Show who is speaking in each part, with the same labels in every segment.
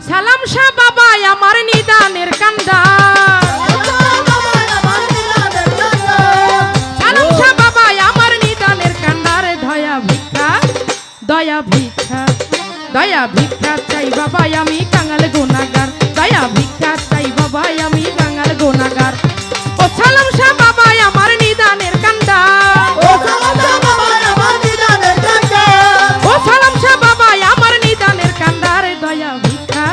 Speaker 1: সালাম শাহ বাবা আমার নিদানের কান্ডার, সালাম শাহ বাবা আমার নিদানের কান্ডার। দয়া ভিক্ষা দয়া ভিক্ষা দয়া ভিক্ষা চাই বাবা আমি কাঙাল গুনাহগার, দয়া ভিক্ষা চাই বাবা আমি কাঙাল গুনাহগার। ও সালাম শাহ বাবা আমার নিদানের কান্ডার, ও সালাম শাহ বাবা আমার নিদানের কান্ডার। দয়া ভিক্ষা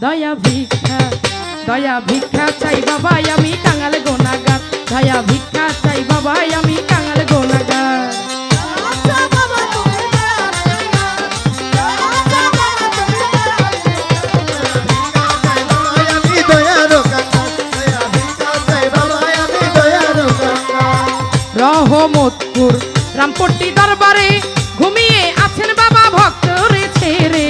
Speaker 1: দয়া ভিক্ষা দয়া ভিক্ষা চাই বাবা আমি কাঙাল গুনাহগার, দয়া ভিক্ষা চাই বাবা আমি কাঙাল গুনাহগার। রহমতপুর রামপট্টি দরবারে ঘুমিয়ে আছেন বাবা ভক্ত রে ছেড়ে,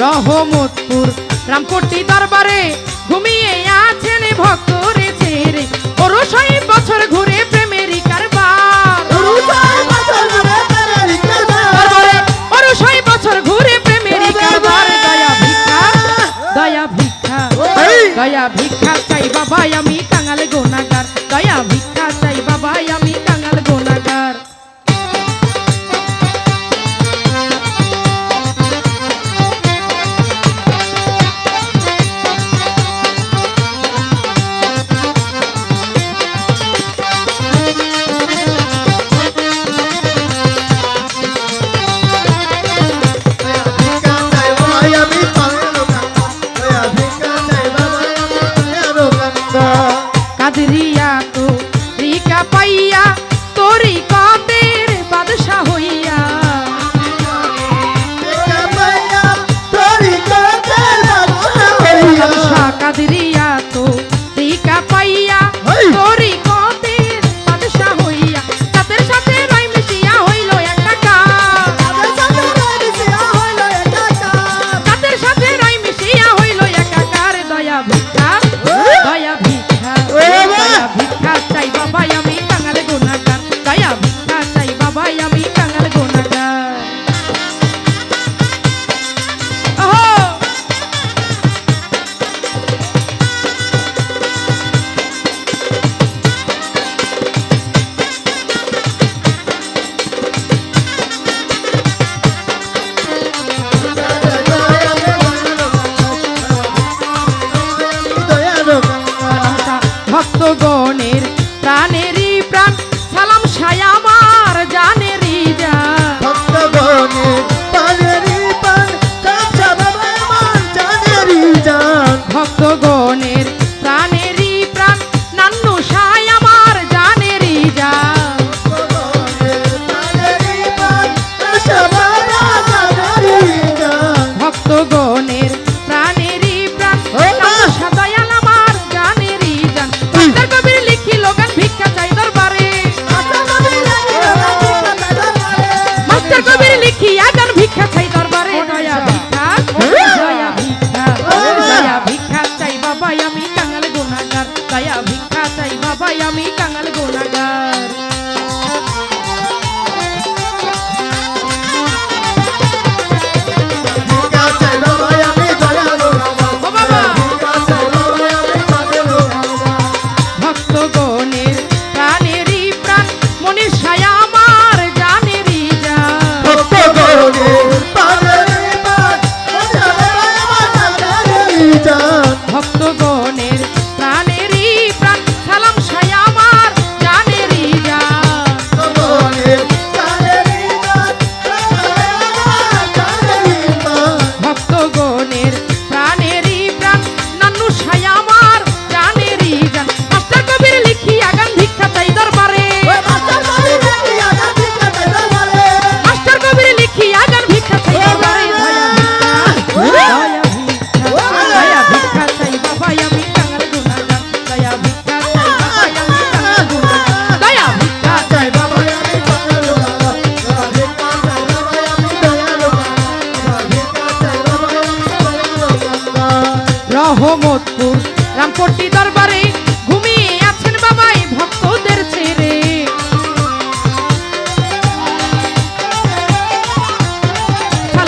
Speaker 1: রহমতপুর রামপট্টি দরবারে ঘুমিয়ে আছেন ভক্ত রে ছেড়ে। ওরো 6 বছর ঘুরে প্রেমেরই কারবার, ওরো 6 বছর ঘুরে প্রেমেরই কারবার। দয়া ভিক্ষা দয়া ভিক্ষা দয়া ভিক্ষা চাই বাবা আমি কাঙাল গুনাহগার, দয়া ভিক্ষা চাই বাবা আমি কাঙাল গুনাহগার।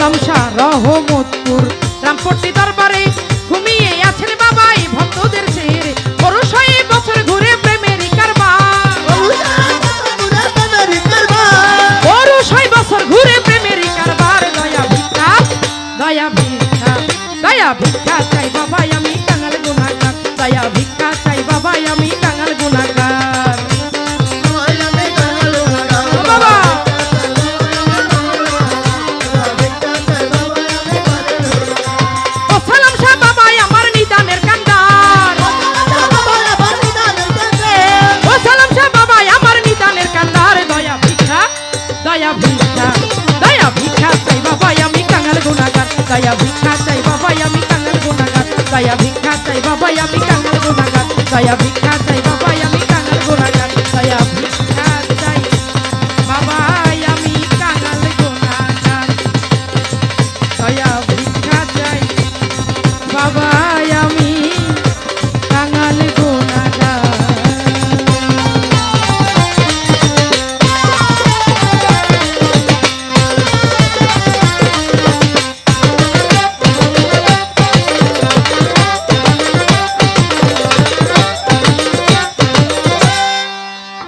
Speaker 1: সালাম শাহ রহমতপুর রামপট্টি দরবারে ঘুমিয়ে আছেন বাবা এই ভক্তদের ছেড়ে পুরুষ হয়ে বছর ঘুরে প্রেমেরই কারবার পুরুষ হয়ে বছর ঘুরে প্রেমেরই কারবার দয়া ভিক্ষা দয়া ভিক্ষা দয়া ভিক্ষা চাই বাবা আমি কাঙাল গুনাহগার দয়া ভিক্ষা চাই বাবা আমি কাঙাল গুনাহগার বাবা ও সালাম শাহ বাবা আমার নিদানের কান্দার ও সালাম শাহ বাবা আমার নিদানের কান্দার দয়া ভিক্ষা দয়া ভিক্ষা দয়া ভিক্ষা চাই বাবা আমি কাঙাল গুনাহগার দয়া ভিক্ষা চাই বাবা আমি কাঙাল গুনাহগার দয়া ভিক্ষা চাই বাবা আমি কাঙাল গুনাহগার দয়া ভিক্ষা চাই বাবা আমি কাঙাল গুনাহগার দয়া ভিক্ষা চাই বাবা আমি কাঙাল গুনাহগার দয়া ভিক্ষা চাই বাবা